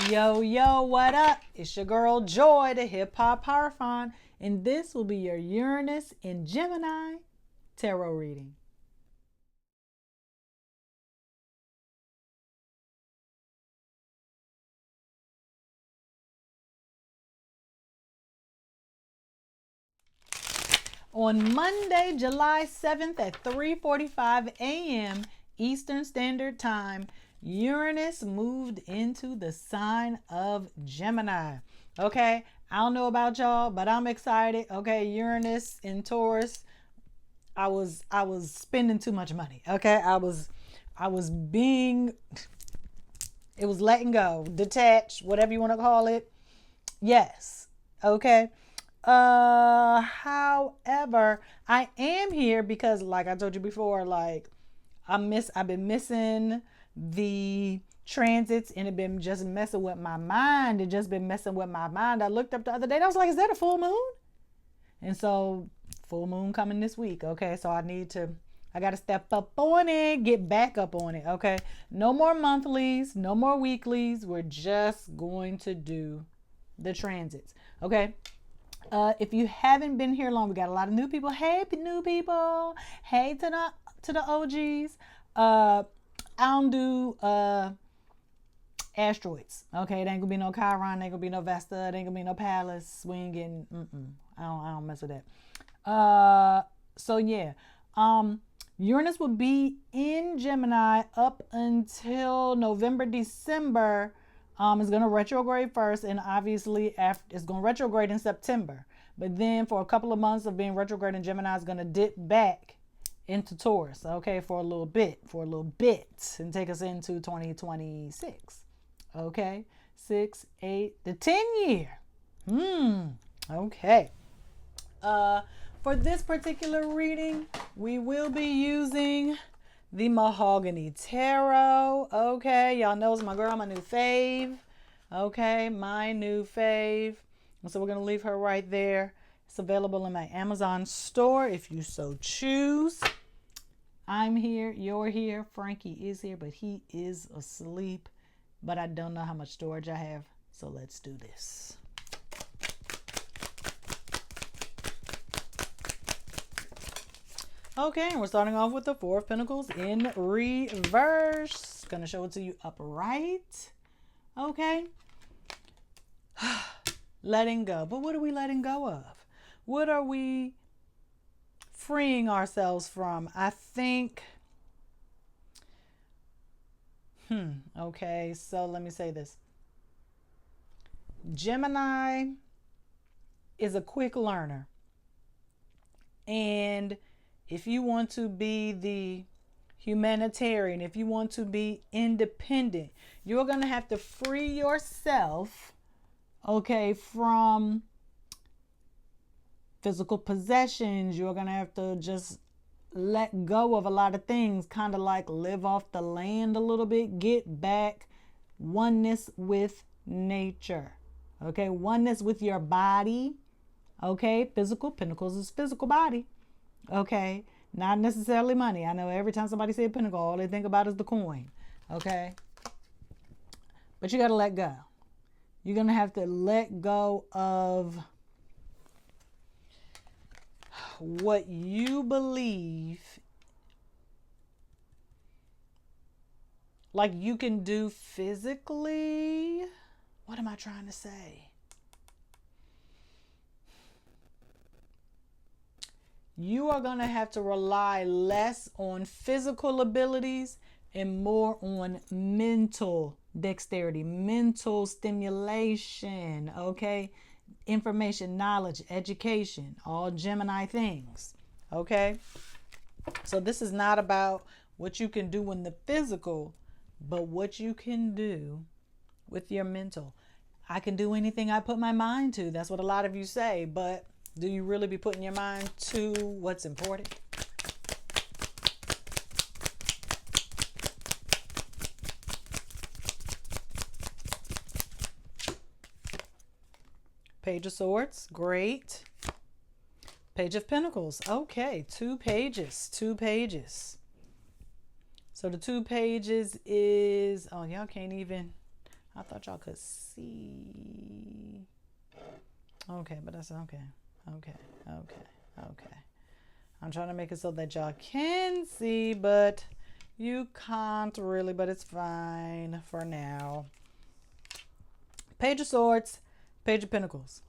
Yo, yo, what up? It's your girl Joy, the Hip Hop Paraphon, and this will be your Uranus in Gemini tarot reading. On Monday, July 7th at 3:45 a.m. Eastern Standard Time, Uranus moved into the sign of Gemini. Okay, I don't know about y'all, but I'm excited. Okay, Uranus in Taurus. I was spending too much money. Okay, I was being it was letting go, detached, whatever you want to call it. Yes. Okay. However, I am here because like I told you before, like I've been missing the transits and it been just messing with my mind. It just been messing with my mind. I looked up the other day and I was like, is that a full moon? And so full moon coming this week. Okay. So I got to step up on it, get back up on it. Okay. No more monthlies, no more weeklies. We're just going to do the transits. Okay. If you haven't been here long, we got a lot of new people. Hey, new people. Hey to the OGs. I don't do asteroids. Okay, there ain't gonna be no Chiron, there ain't gonna be no Vesta, there ain't gonna be no Palace swinging. I don't mess with that. So yeah. Uranus will be in Gemini up until November, December. It's going to retrograde first, and obviously after it's going to retrograde in September. But then for a couple of months of being retrograde in Gemini, it's going to dip back into Taurus, okay, for a little bit, and take us into 2026. Okay, 6, 8, the 10 year. Okay. For this particular reading, we will be using the Mahogany Tarot. Okay, y'all know it's my girl, my new fave. Okay, my new fave. And so we're going to leave her right there. It's available in my Amazon store if you so choose. I'm here, you're here, Frankie is here, but he is asleep. But I don't know how much storage I have, so let's do this. Okay, and we're starting off with the Four of Pentacles in reverse. Gonna show it to you upright. Okay. Letting go. But what are we letting go of? What are we freeing ourselves from? I think. Okay, so let me say this. Gemini is a quick learner. And if you want to be the humanitarian, if you want to be independent, you're going to have to free yourself, okay, from physical possessions. You're going to have to just let go of a lot of things, kind of like live off the land a little bit, get back oneness with nature, okay, oneness with your body, okay, physical, pentacles is physical body. Okay, not necessarily money. I know every time somebody says pentacle, all they think about is the coin. Okay, but you got to let go. You're going to have to let go of what you believe like you can do physically. What am I trying to say? You are going to have to rely less on physical abilities and more on mental dexterity, mental stimulation, okay? Information, knowledge, education, all Gemini things, okay? So this is not about what you can do in the physical, but what you can do with your mental. I can do anything I put my mind to. That's what a lot of you say, but do you really be putting your mind to what's important? Page of Swords, great. Page of Pentacles, okay, 2 pages, 2 pages. So the 2 pages is, oh, y'all can't even, I thought y'all could see. Okay, but that's okay. Okay, okay, okay. I'm trying to make it so that y'all can see, but you can't really, but it's fine for now. Page of Swords, Page of Pentacles.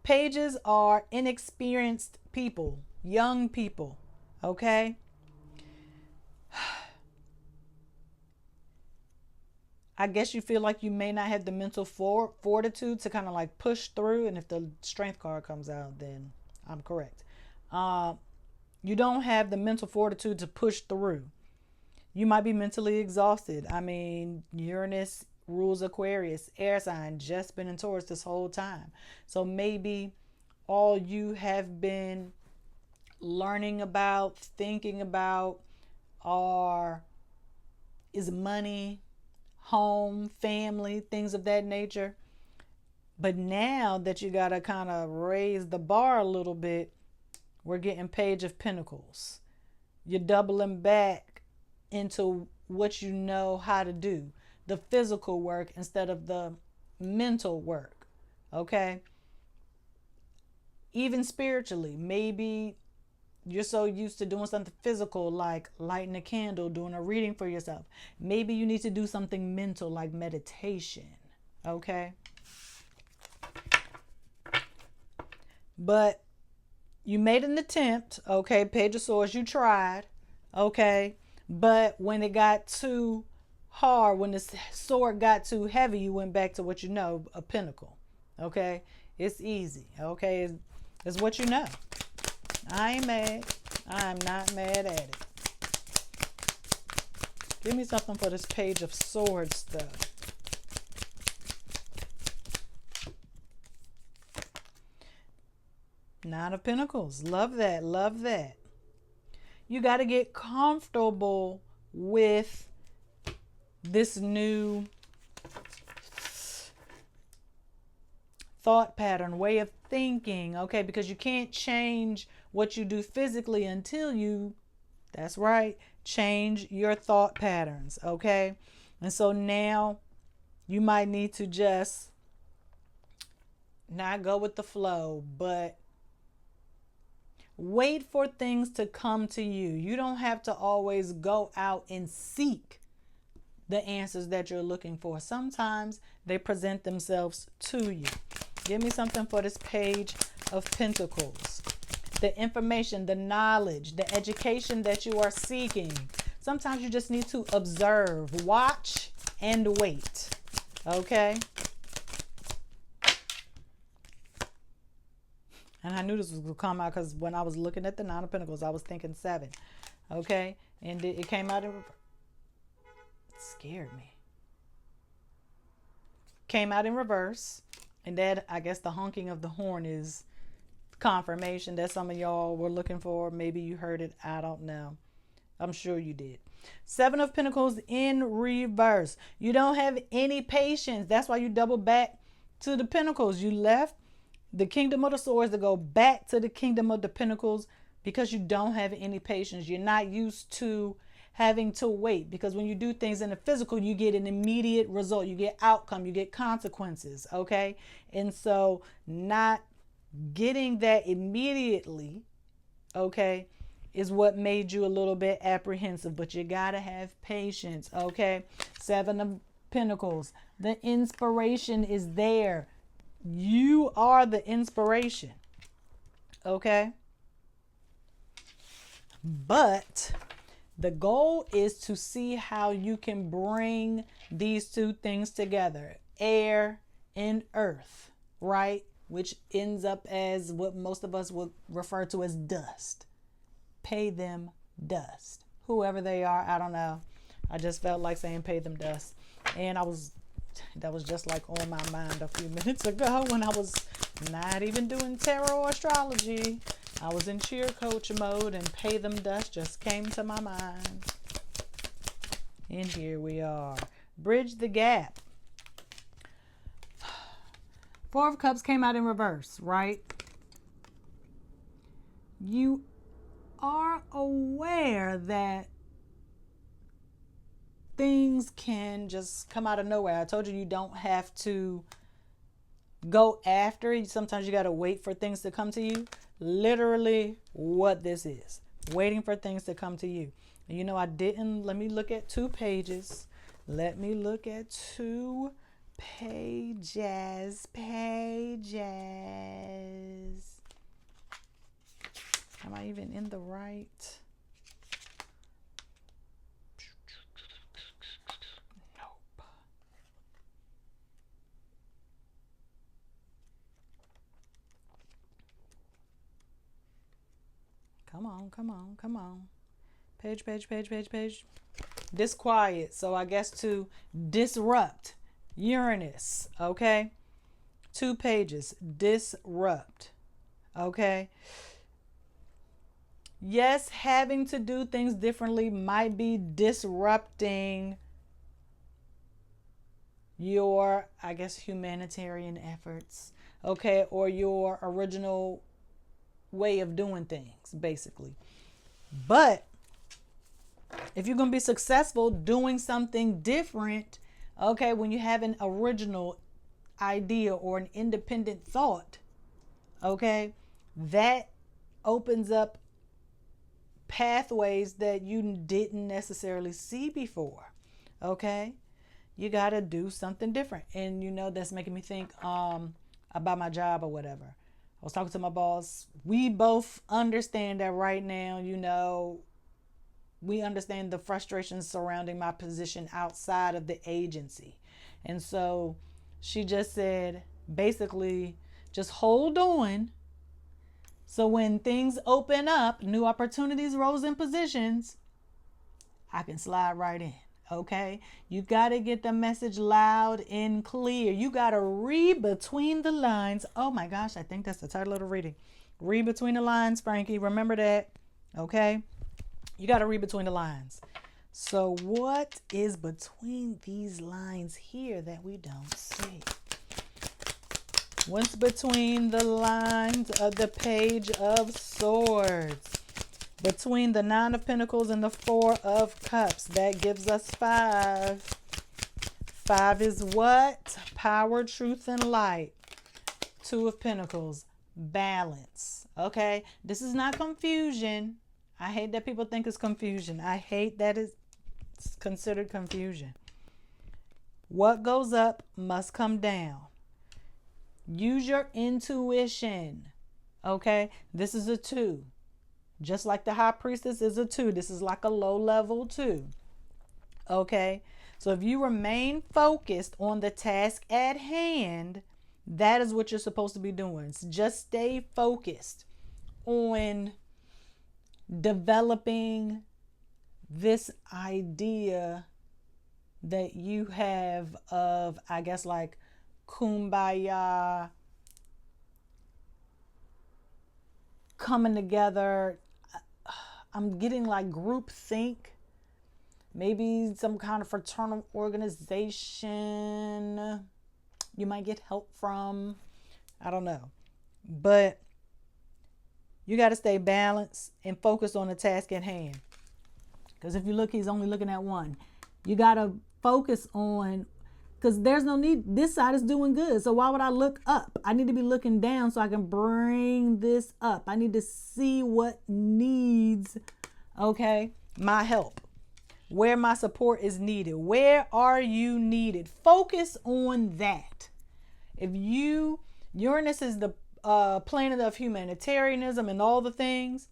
Pages are inexperienced people, young people, okay? I guess you feel like you may not have the mental fortitude to kind of like push through. And if the strength card comes out, then I'm correct. You don't have the mental fortitude to push through. You might be mentally exhausted. I mean, Uranus rules Aquarius, air sign, just been in Taurus this whole time. So maybe all you have been learning about, thinking about, is money, home, family, things of that nature. But now that you got to kind of raise the bar a little bit, we're getting Page of Pentacles. You're doubling back into what you know how to do, the physical work instead of the mental work, okay? Even spiritually, maybe you're so used to doing something physical like lighting a candle, doing a reading for yourself. Maybe you need to do something mental like meditation, okay? But you made an attempt, okay? Page of Swords, you tried, okay? But when it got too hard, when the sword got too heavy, you went back to what you know, a pentacle, okay? It's easy, okay? It's what you know. I ain't mad. I'm not mad at it. Give me something for this Page of Swords, though. Nine of Pentacles. Love that. Love that. You got to get comfortable with this new thought pattern, way of thinking, okay? Because you can't change what you do physically until you, that's right, change your thought patterns, okay? And so now you might need to just not go with the flow, but wait for things to come to you. You don't have to always go out and seek the answers that you're looking for. Sometimes they present themselves to you. Give me something for this Page of Pentacles. The information, the knowledge, the education that you are seeking. Sometimes you just need to observe, watch, and wait. Okay? And I knew this was going to come out because when I was looking at the Nine of Pentacles, I was thinking 7. Okay? And it came out in reverse. It scared me. Came out in reverse. And that, I guess the honking of the horn is confirmation that some of y'all were looking for. Maybe you heard it. I don't know. I'm sure you did. 7 of Pentacles in reverse. You don't have any patience. That's why you double back to the Pentacles. You left the Kingdom of the Swords to go back to the Kingdom of the Pentacles because you don't have any patience. You're not used to having to wait, because when you do things in the physical, you get an immediate result. You get outcome. You get consequences. Okay. And so not getting that immediately, okay, is what made you a little bit apprehensive, but you got to have patience. Okay. 7 of Pentacles. The inspiration is there. You are the inspiration. Okay. But the goal is to see how you can bring these two things together, air and earth, right? Which ends up as what most of us would refer to as dust. Pay them dust. Whoever they are, I don't know. I just felt like saying pay them dust. And that was just like on my mind a few minutes ago when I was not even doing tarot or astrology. I was in cheer coach mode and pay them dust just came to my mind. And here we are. Bridge the gap. 4 of Cups came out in reverse, right? You are aware that things can just come out of nowhere. I told you, you don't have to go after it. Sometimes you got to wait for things to come to you. Literally what this is, waiting for things to come to you. And you know, let me look at 2 pages. Let me look at 2 pages. Am I even in the right? Nope. Come on. Page. Disquiet. So I guess to disrupt. Uranus. Okay. 2 pages. Disrupt. Okay. Yes, having to do things differently might be disrupting your, I guess, humanitarian efforts. Okay. Or your original way of doing things, basically. But if you're going to be successful doing something different, okay, when you have an original idea or an independent thought, okay, that opens up pathways that you didn't necessarily see before. Okay, you got to do something different. And you know, that's making me think about my job or whatever. I was talking to my boss. We both understand that right now, you know, we understand the frustrations surrounding my position outside of the agency. And so she just said, basically, just hold on. So when things open up, new opportunities, roles, and positions, I can slide right in. Okay, you got to get the message loud and clear. You got to read between the lines. Oh my gosh, I think that's the title of the reading. Read between the lines, Frankie. Remember that. Okay, you got to read between the lines. So what is between these lines here that we don't see? What's between the lines of the Page of Swords? Between the 9 of Pentacles and the 4 of Cups, that gives us 5. 5 is what? Power, truth, and light. 2 of Pentacles, balance. Okay, this is not confusion. I hate that people think it's confusion. I hate that it's considered confusion. What goes up must come down. Use your intuition. Okay, this is a 2. Just like the High Priestess is a 2. This is like a low level 2. Okay. So if you remain focused on the task at hand, that is what you're supposed to be doing. So just stay focused on developing this idea that you have of, I guess, like kumbaya, coming together. I'm getting like group think, maybe some kind of fraternal organization you might get help from. I don't know. But you got to stay balanced and focused on the task at hand. Because if you look, he's only looking at one. You got to focus on, because there's no need. This side is doing good. So why would I look up? I need to be looking down so I can bring this up. I need to see what needs, okay, my help. Where my support is needed. Where are you needed? Focus on that. If Uranus is the planet of humanitarianism and all the things,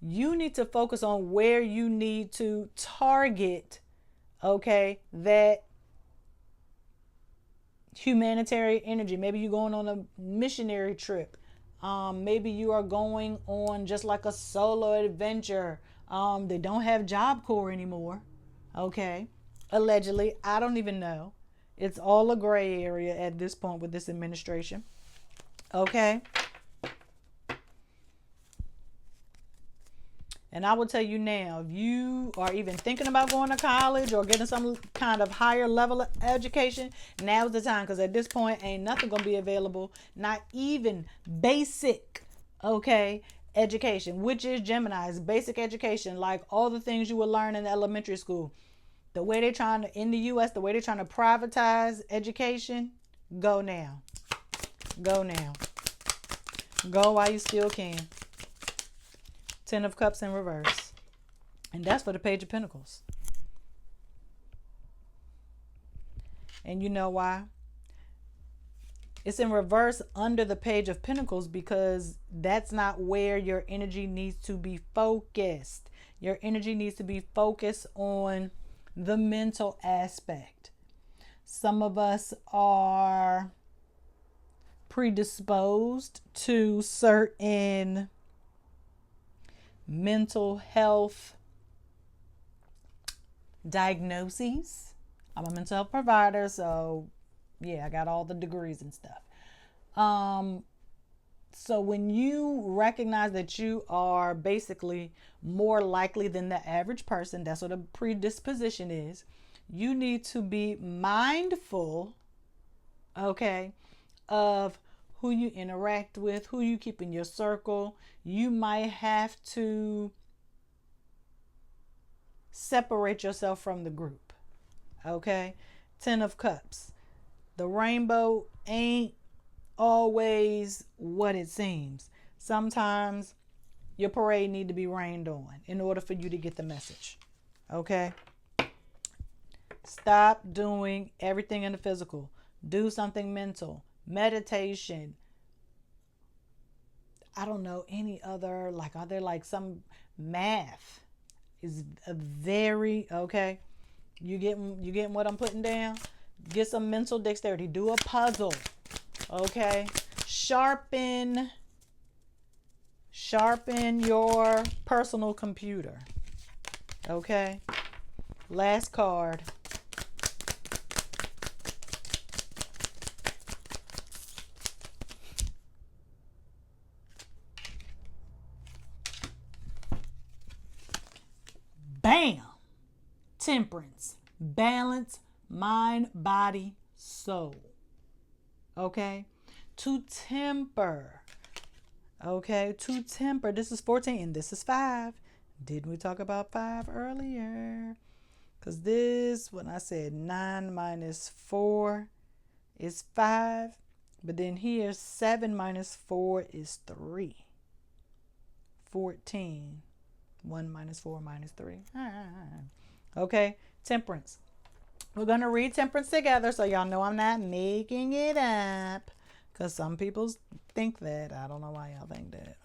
you need to focus on where you need to target, okay, that humanitarian energy. Maybe you're going on a missionary trip. Maybe you are going on just like a solo adventure. They don't have Job Corps anymore. Okay. Allegedly. I don't even know. It's all a gray area at this point with this administration. Okay. And I will tell you now, if you are even thinking about going to college or getting some kind of higher level of education, now's the time. Because at this point, ain't nothing going to be available. Not even basic, okay, education, which is Gemini's basic education. Like all the things you will learn in elementary school. The way they're trying to, in the US, the way they're trying to privatize education, go now. Go now. Go while you still can. 10 of Cups in reverse. And that's for the Page of Pentacles. And you know why? It's in reverse under the Page of Pentacles because that's not where your energy needs to be focused. Your energy needs to be focused on the mental aspect. Some of us are predisposed to certain mental health diagnoses. I'm a mental health provider, so yeah, I got all the degrees and stuff. So when you recognize that you are basically more likely than the average person, that's what a predisposition is, you need to be mindful, okay, of who you interact with, who you keep in your circle. You might have to separate yourself from the group, okay? 10 of Cups. The rainbow ain't always what it seems. Sometimes your parade need to be rained on in order for you to get the message, okay? Stop doing everything in the physical. Do something mental. Meditation. I don't know any other, like, are there like some math is a very, okay? You getting what I'm putting down? Get some mental dexterity. Do a puzzle, okay? Sharpen your personal computer, okay? Last card. Bam! Temperance. Balance. Mind, body, soul. Okay? To temper. Okay? To temper. This is 14 and this is 5. Didn't we talk about 5 earlier? Because this, when I said 9 minus 4 is 5. But then here, 7 minus 4 is 3. 14. 1 minus 4 minus 3. Okay? Temperance. We're going to read Temperance together so y'all know I'm not making it up. Because some people think that. I don't know why y'all think that.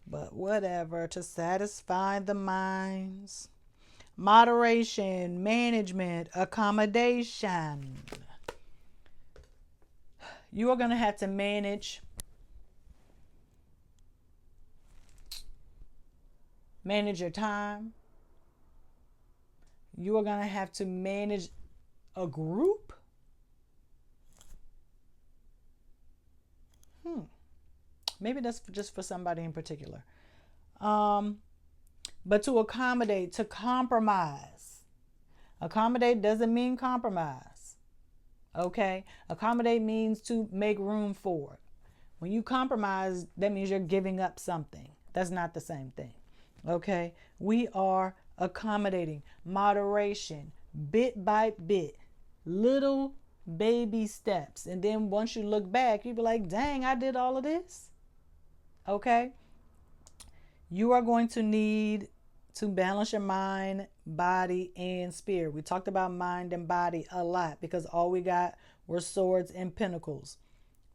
But whatever. To satisfy the minds. Moderation, management, accommodation. You are going to have to manage your time. You are going to have to manage a group. Maybe that's just for somebody in particular. But to accommodate, to compromise. Accommodate doesn't mean compromise. Okay? Accommodate means to make room for. When you compromise, that means you're giving up something. That's not the same thing. Okay? We are accommodating, moderation, bit by bit, little baby steps. And then once you look back, you'll be like, dang, I did all of this. Okay? You are going to need to balance your mind, body, and spirit. We talked about mind and body a lot because all we got were swords and pentacles.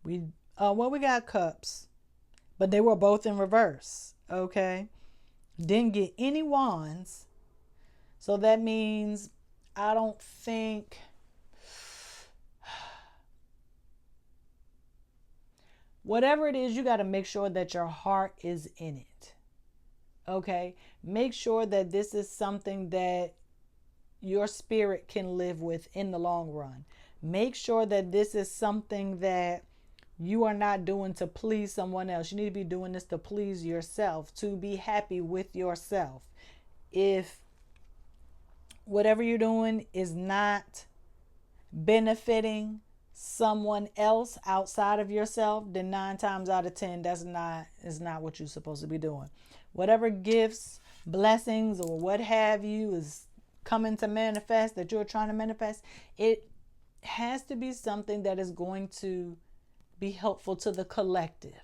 We got cups, but they were both in reverse. Okay? Didn't get any wands. So that means I don't think whatever it is, you got to make sure that your heart is in it. Okay? Make sure that this is something that your spirit can live with in the long run. Make sure that this is something that you are not doing to please someone else. You need to be doing this to please yourself, to be happy with yourself. If whatever you're doing is not benefiting someone else outside of yourself, then 9 times out of 10, is not what you're supposed to be doing. Whatever gifts, blessings, or what have you is coming to manifest, that you're trying to manifest, it has to be something that is going to be helpful to the collective.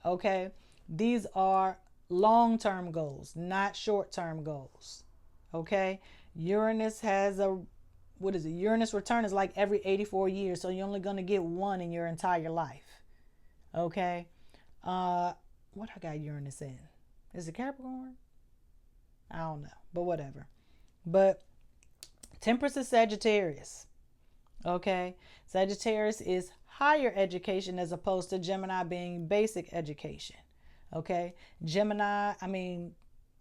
Okay? These are long-term goals, not short-term goals. Okay? Uranus has a, what is it? Uranus return is like every 84 years, so you're only going to get one in your entire life. Okay? What I got Uranus in? Is it Capricorn? I don't know, but whatever. But Temperance is Sagittarius. Okay? Sagittarius is higher education as opposed to Gemini being basic education. Okay?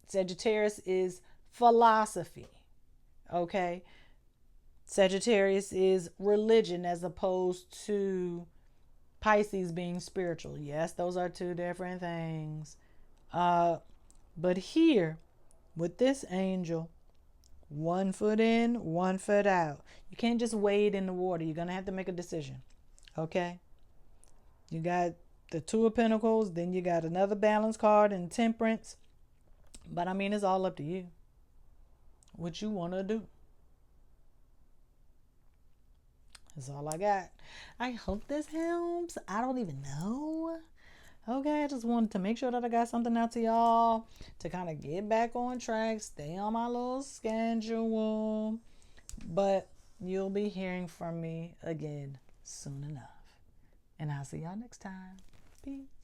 Sagittarius is philosophy. Okay? Sagittarius is religion as opposed to Pisces being spiritual. Yes, those are two different things. But here, with this angel, 1 foot in, 1 foot out. You can't just wade in the water. You're going to have to make a decision. Okay? You got the 2 of Pentacles, then you got another balance card in Temperance. But it's all up to you. What you want to do. That's all I got. I hope this helps. I don't even know. Okay, I just wanted to make sure that I got something out to y'all to kind of get back on track, stay on my little schedule. But you'll be hearing from me again soon enough. And I'll see y'all next time. Peace.